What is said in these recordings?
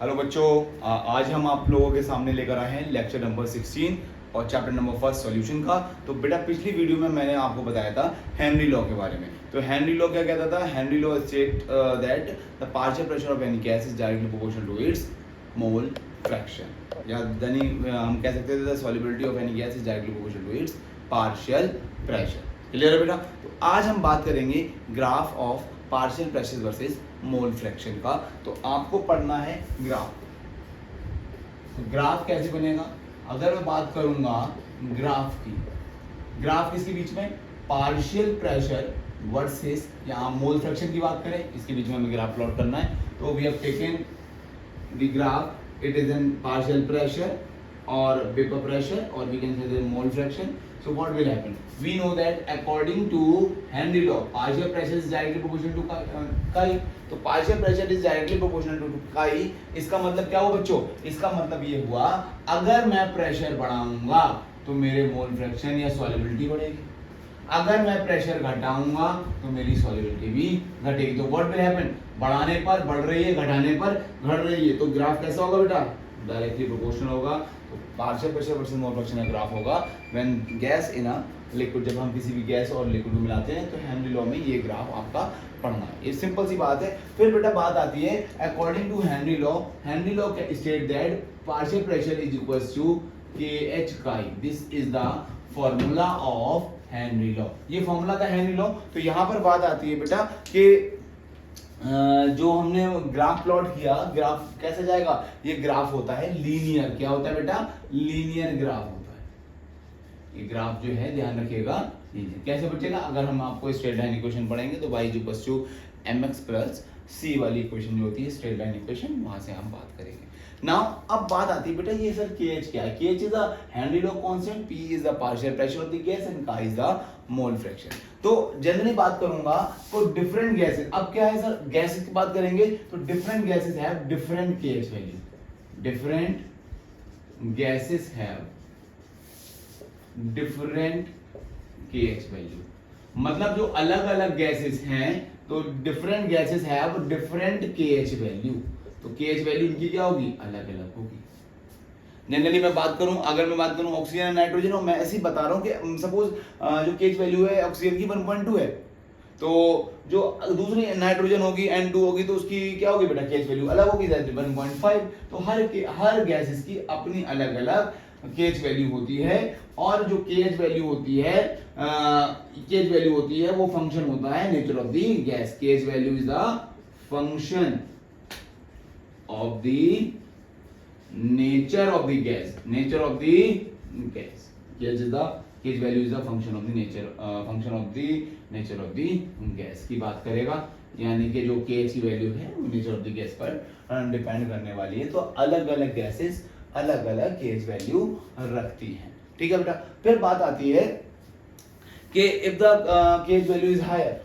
Hello बच्चों, आज हम आप लोगों के सामने लेकर आए हैं लेक्चर नंबर 16 और चैप्टर नंबर फर्स्ट सॉल्यूशन का। तो बेटा पिछली वीडियो में मैंने आपको बताया था हेनरी लॉ के बारे में। तो हेनरी लॉ क्या कहता था? Henry law state that the partial pressure of any gas is directly proportional to its mole fraction, या यानी हम कह सकते थे the solubility of any gas is directly proportional to its partial pressure. Clear है बेटा? तो आज हम बात करेंगे graph of partial pressure versus mole fraction का। तो आपको पढ़ना है ग्राफ। तो ग्राफ कैसे बनेगा? अगर मैं बात करूंगा ग्राफ की, ग्राफ किसके बीच में? पार्शियल प्रेशर वर्सेस, या मोल फ्रैक्शन की बात करें, इसके बीच में हमें ग्राफ प्लॉट करना है। तो we have taken the graph, it is in partial pressure or vapor pressure, or we can say the mole fraction. So what will happen? We know that according to Henry law, partial pressure is directly proportional to chi. तो partial pressure is directly proportional to chi. इसका मतलब क्या हुआ बच्चों? इसका मतलब ये हुआ, अगर मैं प्रेशर बढ़ाऊंगा तो मेरे मोल फ्रैक्शन या सॉल्युबिलिटी बढ़ेगी, अगर मैं प्रेशर घटाऊंगा तो मेरी सॉल्युबिलिटी भी घटेगी। तो व्हाट विल हैपन? बढ़ाने पर बढ़ रही है, घटाने पर घट रही है। तो ग्राफ कैसा होगा बेटा? डायरेक्टली प्रोपोर्शनल होगा। तो partial pressure versus mole fraction का ग्राफ होगा when gas in a liquid, जब हम किसी भी गैस और लिक्विड को मिलाते हैं। तो हेनरी लॉ में ये ग्राफ आपका पढ़ना है, ये सिंपल सी बात है। फिर बेटा बात आती है according to Henry law. Henry law state that partial pressure is equals to KH chi. This is the formula of Henry law. ये फॉर्मूला था हेनरी लॉ। तो यहाँ पर बात आती है बेटा कि जो हमने ग्राफ प्लॉट किया, ग्राफ कैसे जाएगा? ये ग्राफ होता है लीनियर। क्या होता है बेटा? लीनियर ग्राफ होता है। ये ग्राफ जो है ध्यान रखिएगा लीनियर। कैसे बचेगा? अगर हम आपको स्ट्रेट लाइन इक्वेशन पढ़ेंगे तो y equals to mx plus c वाली इक्वेशन जो होती है स्ट्रेट लाइन इक्वेशन, वहां से हम बात करेंगे। नाउ अब बात आती है बेटा, ये सर KH क्या है? KH is the Henry law constant, P is the partial pressure of the gas and chi is the mole fraction. तो जनरली बात करूंगा तो डिफरेंट गैसेस, अब क्या है सर? गैसेस की बात करेंगे तो different gases have different KH value. Different gases have different KH value, मतलब जो अलग अलग गैसेस हैं तो different gases have different KH value. तो KH वैल्यू इनकी क्या होगी? अलग अलग होगी। जनरली मैं बात करूं, अगर मैं बात करूं ऑक्सीजन और नाइट्रोजन, और मैं ऐसे ही बता रहा हूं कि सपोज जो KH वैल्यू है ऑक्सीजन की 1.2 है, तो जो दूसरी नाइट्रोजन होगी N2 होगी तो उसकी क्या होगी बेटा? KH वैल्यू अलग होगी, 1.5। तो हर गैसेस की अपनी अलग अलग KH वैल्यू होती है। और जो KH वैल्यू होती है, KH वैल्यू होती है वो फंक्शन होता है nature of the gas. KH value is the function of the nature of the gas, nature of the gas. KH is the KH value is the function of the nature, function of the nature of the gas की बात करेगा, यानी कि जो KH की value है वो nature of the gas पर डिपेंड करने वाली है। तो अलग अलग गैसेस अलग अलग KH वैल्यू रखती हैं। ठीक है बेटा? फिर बात आती है कि if the KH value is higher,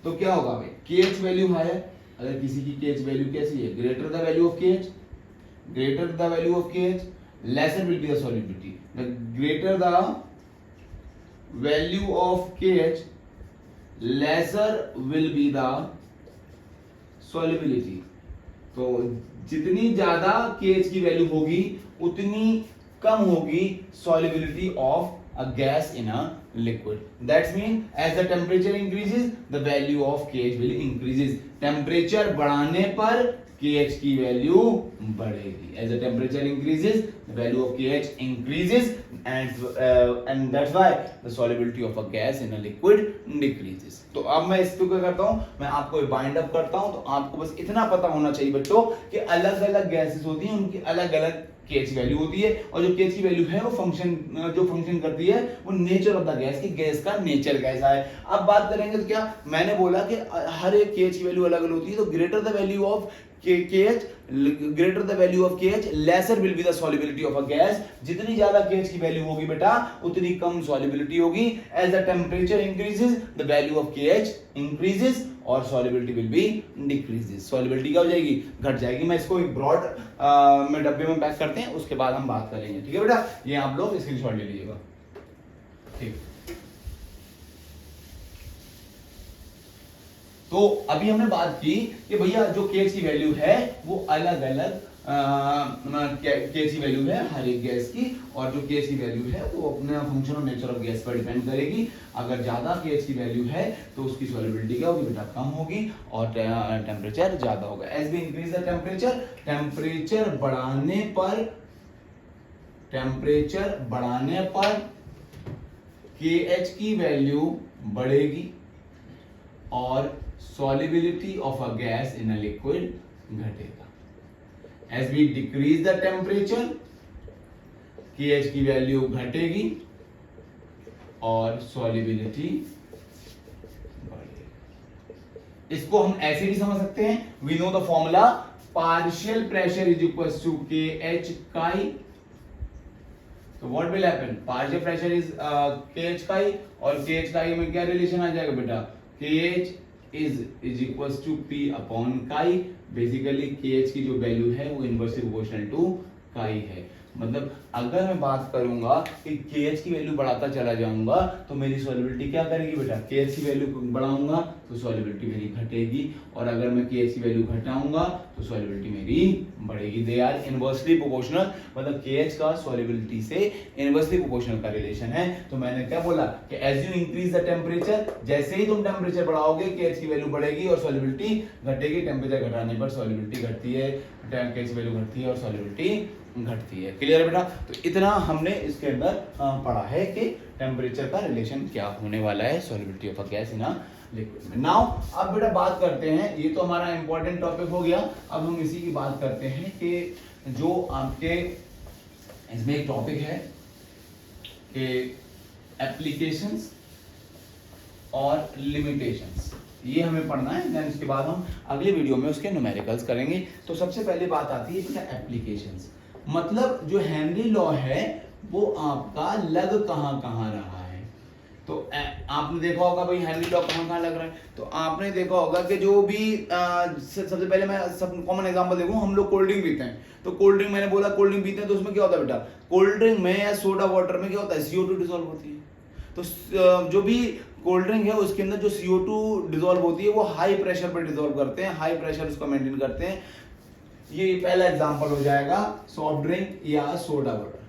तो क्या होगा भाई? KH वैल्यू हायर, अगर किसी की KH वैल्यू कैसी है? Greater the value of KH, greater the value of KH, lesser will be the solubility. The greater the value of KH, lesser will be the solubility. तो जितनी ज्यादा KH की value होगी उतनी कम होगी solubility of a gas in a liquid. That means as the temperature increases, the value of KH will increases. Temperature बढ़ाने पर KH की वैल्यू बढ़ेगी। As the temperature increases, the value of KH increases, and that's why the solubility of a gas in a liquid decreases. तो अब मैं इसको क्या करता हूँ? मैं आपको बाइंड अप करता हूँ। तो आपको बस इतना पता होना चाहिए बच्चों कि अलग अलग गैसेस होती हैं, उनकी अलग अलग KH वैल्यू होती है, और जो KH की वैल्यू है वो फंक्शन करती है वो नेचर ऑफ द गैस, की गैस का नेचर कैसा है। अब बात करेंगे तो क्या मैंने बोला कि हर एक KH की वैल्यू अलग अलग होती है। तो greater the value of KH, greater the value of KH, lesser will be the solubility of a gas. जितनी ज्यादा KH की वैल्यू होगी बेटा उतनी कम solubility होगी। As the temperature increases, the value of KH increases और solubility will be decreases. Solubility क्या हो जाएगी? घट जाएगी। मैं इसको एक ब्रॉड में डब्बे में पैक करते हैं, उसके बाद हम बात करेंगे। ठीक है बेटा? ये आप लोग स्क्रीनशॉट ले लीजिएगा। ठीक, तो अभी हमने बात की कि भैया जो केएच की वैल्यू है वो अलग अलग केएच की वैल्यू है हर एक गैस की, और जो केएच की वैल्यू है वो अपने फंक्शन और नेचर ऑफ गैस पर डिपेंड करेगी। अगर ज्यादा केएच की वैल्यू है तो उसकी सॉल्युबिलिटी क्या होगी बेटा, कम होगी, और टेम्परेचर ज्यादा होगा। As we increase the temperature, temperature बढ़ाने पर केएच की वैल्यू बढ़ेगी और solubility of a gas in a liquid घटेगा। As we decrease the temperature, KH की वैल्यू घटेगी और solubility बढ़ेगी। इसको हम ऐसे भी समझ सकते हैं, we know the formula, partial pressure is equals to KH chi। तो what will happen? Partial pressure is KH chi, और KH chi में क्या रिलेशन आ जाएगा बेटा, KH is equals to P upon chi। Basically KH की जो value है वो इनवर्सली प्रोपोर्शनल टू chi है। मतलब अगर मैं बात करूंगा कि KH की वैल्यू बढ़ाता चला जाऊंगा तो मेरी सॉल्युबिलिटी क्या करेगी बेटा, KH की वैल्यू बढ़ाऊंगा तो सॉल्युबिलिटी मेरी घटेगी, और अगर मैं KH की वैल्यू घटाऊंगा तो सॉल्युबिलिटी मेरी बढ़ेगी। दे आर इनवर्सली प्रोपोर्शनल, मतलब KH का सॉल्युबिलिटी से इनवर्सली प्रोपोर्शनल का रिलेशन है। तो मैंने क्या बोला कि as you increase the temperature, जैसे ही तुम टेम्परेचर बढ़ाओगे KH की वैल्यू बढ़ेगी और सॉल्युबिलिटी घटेगी। टेम्परेचर घटाने पर सॉल्युबिलिटी घटती है, KH की वैल्यू घटती है और सॉल्युबिलिटी घटती है। क्लियर है बेटा? तो इतना हमने इसके अंदर पढ़ा है कि टेम्परेचर का रिलेशन क्या होने वाला है solubility of a gas in a liquid में। नाउ अब बेटा बात करते हैं, ये तो हमारा इंपॉर्टेंट टॉपिक हो गया, अब हम इसी की बात करते हैं कि जो आपके इसमें एक टॉपिक है कि एप्लीकेशंस और लिमिटेशंस, ये हमें पढ़ना है। देन इसके बाद हम अगले वीडियो में उसके न्यूमेरिकल्स करेंगे। तो सबसे पहले बात आती है एप्लीकेशंस, मतलब जो हेनरी लॉ है वो आपका लग कहाँ रहा है। तो आपने देखा होगा भाई हेनरी लॉ कहाँ लग रहा है, तो आपने देखा होगा कि जो भी सबसे पहले मैं सब कॉमन एग्जांपल देखूं, हम लोग कोल्ड ड्रिंक पीते हैं, तो कोल्ड ड्रिंक मैंने बोला कोल्ड ड्रिंक पीते हैं तो उसमें क्या होता है बेटा, कोल्ड ड्रिंक में या सोडा वाटर में क्या होता है, CO2 डिसॉल्व होती है। तो जो भी कोल्ड ड्रिंक है उसके अंदर जो CO2 डिसॉल्व होती है वो हाई प्रेशर पर डिसॉल्व करते हैं, हाई प्रेशर उसको मेंटेन करते हैं। ये पहला एग्जांपल हो जाएगा सॉफ्ट ड्रिंक या सोडा वाटर,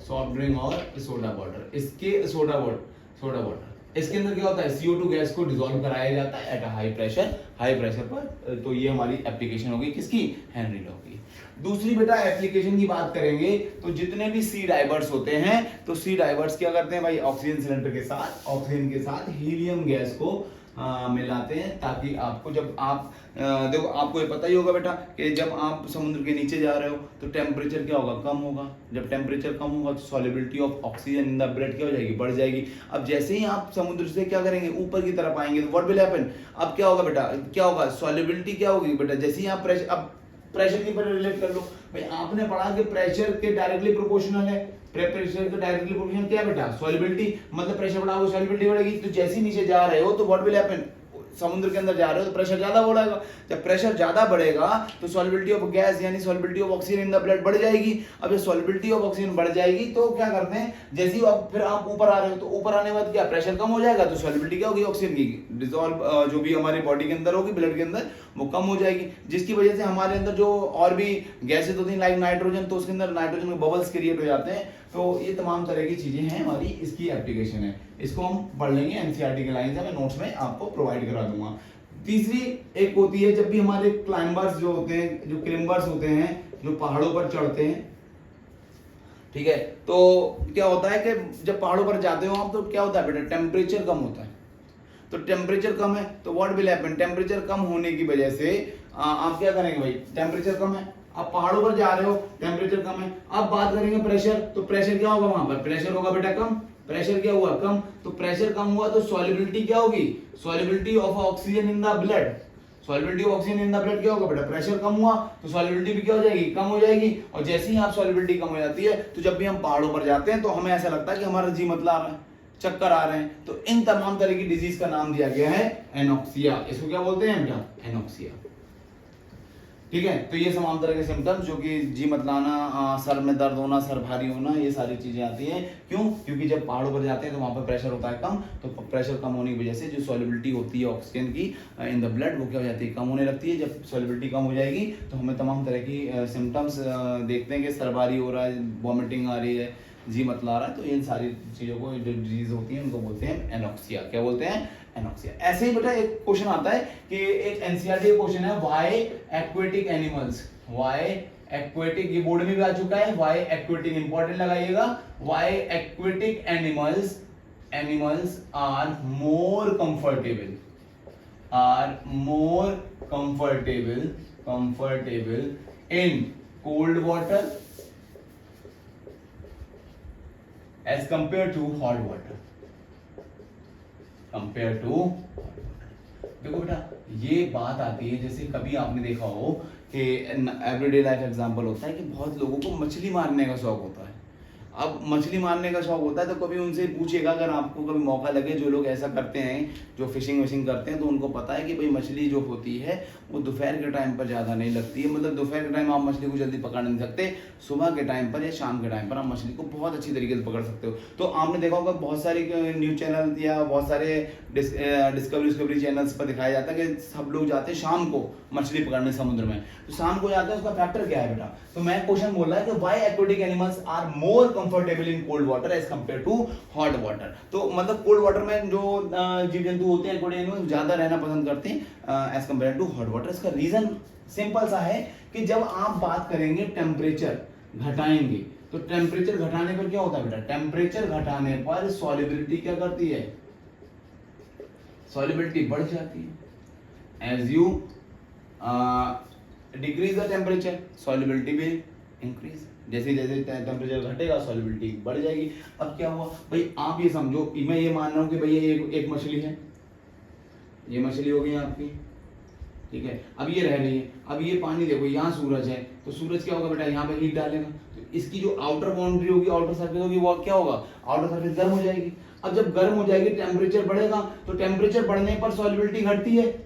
सॉफ्ट ड्रिंक और सोडा वाटर। इसके सोडा वाटर इसके अंदर क्या होता है, CO2 गैस को डिसॉल्व कराया जाता है एट अ हाई प्रेशर पर। तो ये हमारी एप्लीकेशन होगी किसकी, हेनरी लॉ की। दूसरी बेटा एप्लीकेशन की बात करेंगे तो जितने भी सी डाइवर्स होते हैं, तो सी डाइवर्स क्या करते हैं भाई, ऑक्सीजन सिलेंडर के साथ ऑक्सीजन के साथ हीलियम गैस को मिलाते हैं, ताकि आपको जब आप देखो आपको ये पता ही होगा बेटा कि जब आप समुद्र के नीचे जा रहे हो तो टेम्परेचर क्या होगा, कम होगा। जब टेम्परेचर कम होगा तो solubility of oxygen in the blood क्या हो जाएगी, बढ़ जाएगी। अब जैसे ही आप समुद्र से क्या करेंगे, ऊपर की तरफ आएंगे तो व्हाट विल हैपन, अब क्या होगा बेटा, क्या होगा, सॉल्युबिलिटी क्या होगी बेटा, जैसे ही आप प्रेशर की पर रिलेट कर लो भाई, आपने पढ़ा कि प्रेशर के डायरेक्टली प्रोपोर्शनल है, प्रेशर के डायरेक्टली प्रोपोर्शनल क्या बेटा, सॉल्युबिलिटी, मतलब प्रेशर बढ़ाओगे सॉल्युबिलिटी बढ़ेगी। तो जैसे ही नीचे जा रहे हो तो व्हाट विल हैपन, समुद्र के अंदर जा रहे हो तो प्रेशर ज्यादा बढ़ेगा। जब प्रेशर ज्यादा बढ़ेगा तो सॉल्युबिलिटी ऑफ गैस यानी solubility of oxygen in the blood बढ़ जाएगी। अब ये सॉल्युबिलिटी ऑफ ऑक्सीजन बढ़ जाएगी तो क्या करते हैं, जैसे ही फिर आप ऊपर आ रहे हो तो ऊपर आने के बाद क्या, प्रेशर कम हो जाएगा तो सॉल्युबिलिटी क्या होगी, ऑक्सीजन की डिसॉल्व जो भी हमारी बॉडी के अंदर होगी, ब्लड के अंदर, वो कम हो जाएगी, जिसकी वजह से हमारे अंदर जो और भी गैसेज होती हैं लाइक नाइट्रोजन, तो उसके अंदर नाइट्रोजन के बबल्स क्रिएट हो जाते हैं। तो ये तमाम तरह की चीजें हैं हमारी, इसकी एप्लीकेशन है, इसको हम पढ़ लेंगे एनसीईआरटी के लाइन से, मैं नोट्स में आपको प्रोवाइड करा दूंगा। तीसरी एक होती है जब भी हमारे क्लाइंबर्स जो होते हैं, जो क्लाइंबर्स होते हैं, जो पहाड़ों पर चढ़ते हैं, ठीक है, तो क्या होता है कि जब पहाड़ों पर जाते हो आप तो क्या होता है बेटा, टेम्परेचर कम होता है। तो टेम्परेचर कम है तो व्हाट विल हैपन, टेम्परेचर कम होने की वजह से आप क्या करेंगे भाई, टेम्परेचर कम है, आप पहाड़ों पर जा रहे हो, टेम्परेचर कम है। अब बात करेंगे प्रेशर, तो प्रेशर क्या होगा, वहां पर प्रेशर होगा बेटा कम, प्रेशर क्या हुआ, कम। तो प्रेशर कम हुआ तो सॉल्युबिलिटी क्या होगी, solubility of oxygen in the blood, solubility of oxygen in the blood क्या होगा बेटा, प्रेशर कम हुआ तो सॉल्युबिलिटी भी क्या हो जाएगी, कम हो जाएगी। और जैसे ही आप सॉल्युबिलिटी कम हो जाती है तो जब भी हम पहाड़ों पर जाते हैं तो हमें ऐसा लगता है कि हमारा जी मतला आ रहा है, चक्कर आ रहे हैं। तो इन तमाम तरह की डिजीज का नाम दिया गया है एनोक्सिया। इसको क्या बोलते हैं बेटा, एनोक्सिया। ठीक है। तो ये तमाम तरह के सिम्टम्स जो कि जी मतलाना, सर में दर्द होना, सर भारी होना, ये सारी चीजें आती हैं। क्यों? क्योंकि जब पहाड़ों पर जाते हैं तो वहाँ पर प्रेशर होता है कम, तो प्रेशर कम होने की वजह से जो सॉल्युबिलिटी होती है ऑक्सीजन की इन द ब्लड, वो क्या हो जाती है, कम होने लगती है। जब सॉल्युबिलिटी कम हो जाएगी तो हमें तमाम तरह की सिम्टम्स देखते हैं कि सर भारी हो रहा है, वॉमिटिंग आ रही है, जी मतला रहा है। तो इन सारी चीज़ों को जो डिजीज होती है उनको बोलते हैं एनॉक्सिया। क्या बोलते हैं? एनॉक्सिया। ऐसे ही बेटा एक क्वेश्चन आता है कि एक एनसीईआरटी क्वेश्चन है, why aquatic animals, why aquatic, ये बोर्ड में भी आ चुका है, व्हाई एक्वेटिक, इंपॉर्टेंट लगाइएगा, why aquatic animals are more comfortable in cold water as compared to hot water, देखो बेटा ये बात आती है, जैसे कभी आपने देखा हो कि एवरीडे लाइफ एग्जांपल होता है कि बहुत लोगों को मछली मारने का शौक होता है। अब मछली मारने का शौक होता है तो कभी उनसे पूछिएगा, अगर आपको कभी मौका लगे, जो लोग ऐसा करते हैं, जो फिशिंग विशिंग करते हैं, तो उनको पता है कि भाई मछली जो होती है वो दोपहर के टाइम पर ज़्यादा नहीं लगती है। मतलब दोपहर के टाइम आप मछली को जल्दी पकड़ नहीं सकते, सुबह के टाइम पर या शाम के टाइम पर आप मछली को बहुत अच्छी तरीके से पकड़ सकते हो। तो आपने देखा होगा बहुत सारी न्यूज़ चैनल या बहुत सारे डिस्कवरी चैनल्स पर दिखाया जाता है कि सब लोग जाते हैं शाम को मछली पकड़ने समुद्र में। तो शाम को जाते हैं, उसका फैक्टर क्या है बेटा? तो मैं क्वेश्चन बोल रहा है कि why aquatic animals are more comfortable in cold water as compare to hot water. तो मतलब कोल्ड वाटर में जो जीव जंतु होते हैं, एक्वेटिक एनिमल्स, ज्यादा रहना पसंद करते हैं as compare to hot water. इसका रीजन सिंपल सा है कि जब आप बात करेंगे टेम्परेचर घटाएंगे, तो टेम्परेचर घटाने पर क्या होता है बेटा? टेम्परेचर घटाने पर सॉल्युबिलिटी क्या करती है? सॉल्युबिलिटी बढ़ जाती है। As you decrease the temperature, solubility will increase. जैसे जैसे टेम्परेचर घटेगा सॉल्युबिलिटी बढ़ जाएगी। अब क्या हुआ भाई, आप ये समझो, मैं ये मान रहा हूं कि भाई ये एक मछली है, ये मछली हो गई आपकी, ठीक है। अब ये रह रही है, अब ये पानी देखो, यहाँ सूरज है, तो सूरज क्या होगा बेटा? यहाँ पे हीट डालेगा, तो इसकी जो आउटर बाउंड्री होगी, आउटर सरफेस होगी, वो क्या होगा? आउटर सरफेस गर्म हो जाएगी। अब जब गर्म हो जाएगी, टेम्परेचर बढ़ेगा, तो टेम्परेचर बढ़ने पर सॉल्युबिलिटी घटती है।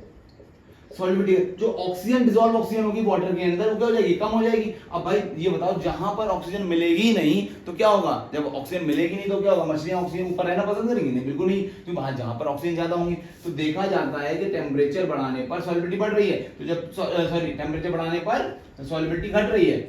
सॉल्युबिलिटी, जो ऑक्सीजन, डिसॉल्व ऑक्सीजन होगी वाटर के अंदर, वो क्या हो जाएगी? कम हो जाएगी। अब भाई ये बताओ, जहां पर ऑक्सीजन मिलेगी नहीं तो क्या होगा? जब ऑक्सीजन मिलेगी नहीं तो क्या होगा? मछलियां ऑक्सीजन ऊपर रहना पसंद करेंगी? नहीं, बिल्कुल नहीं, क्योंकि जहां पर ऑक्सीजन ज्यादा होंगी। तो देखा जाता है कि टेम्परेचर बढ़ाने पर सॉल्युबिलिटी बढ़ रही है, तो जब टेम्परेचर बढ़ाने पर सॉल्युबिलिटी घट रही है,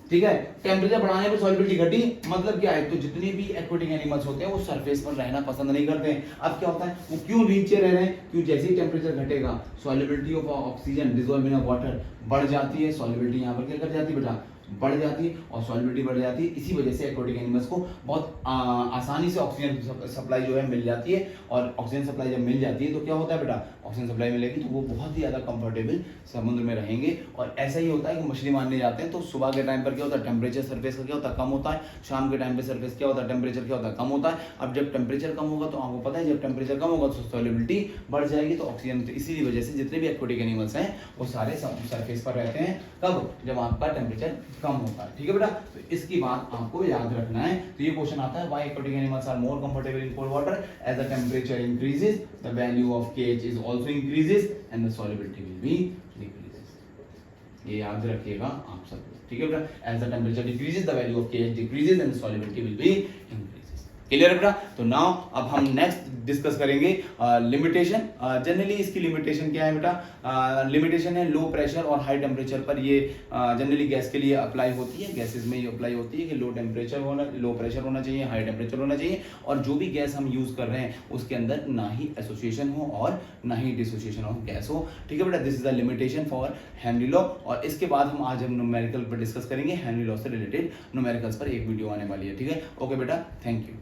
ठीक है। टेम्परेचर बढ़ाने पर सॉल्युबिलिटी घटी, मतलब क्या है? तो जितने भी एक्वेटिक एनिमल्स होते हैं वो सरफेस पर रहना पसंद नहीं करते हैं। अब क्या होता है, वो क्यों नीचे रह रहे हैं? क्यों? जैसे ही टेम्परेचर घटेगा, solubility of oxygen dissolve in water बढ़ जाती है। सॉल्युबिलिटी यहाँ पर क्या कर जाती है बेटा? बढ़ जाती है, और सॉल्युबिलिटी बढ़ जाती है। इसी वजह से एक्वेटिक एनिमल्स को बहुत आसानी से ऑक्सीजन सप्लाई जो है मिल जाती है। और ऑक्सीजन सप्लाई जब मिल जाती है तो क्या होता है बेटा? ऑक्सीजन सप्लाई मिलेगी तो वो बहुत ही ज़्यादा कंफर्टेबल समुद्र में रहेंगे। और ऐसा ही होता है कि मछली मारने जाते हैं तो सुबह के टाइम पर क्या होता है? टेम्परेचर सरफेस का क्या होता है? कम होता है। शाम के टाइम पे सरफेस क्या होता है? टेम्परेचर क्या होता है? कम होता है। अब जब टेम्परेचर कम होगा तो आपको पता है, जब टेम्परेचर कम होगा तो सॉल्युबिलिटी बढ़ जाएगी, तो ऑक्सीजन, तो इसी वजह से जितने भी एक्वेटिक एनिमल्स हैं वो सारे सरफेस पर रहते हैं। कब? जब आपका टेम्परेचर कम होता है, ठीक है बेटा। तो इसकी बात आपको याद रखना है। तो ये क्वेश्चन आता है, why aquatic animals are more comfortable in cold water as the temperature increases, the value of KH is also increases and the solubility will be decreases. ये याद रखिएगा आप सब, ठीक है बेटा। As the temperature decreases the value of KH decreases and the solubility will be increases. Clear है बेटा? तो नाउ अब हम नेक्स्ट डिस्कस करेंगे लिमिटेशन। जनरली इसकी लिमिटेशन क्या है बेटा? लिमिटेशन है लो प्रेशर और हाई टेम्परेचर पर ये जनरली गैस के लिए अप्लाई होती है। गैसेस में ये अप्लाई होती है कि लो प्रेशर होना चाहिए, हाई टेम्परेचर होना चाहिए, और जो भी गैस हम यूज कर रहे हैं उसके अंदर ना ही एसोसिएशन हो और ना ही डिसोसिएशन ऑफ गैस हो, ठीक है बेटा। This is the limitation for Henry law. और इसके बाद हम आज हम न्यूमेरिकल पर डिस्कस करेंगे। हेनरी लॉ से रिलेटेड न्यूमेरिकल्स पर एक वीडियो आने वाली है, ठीक है। ओके बेटा, थैंक यू।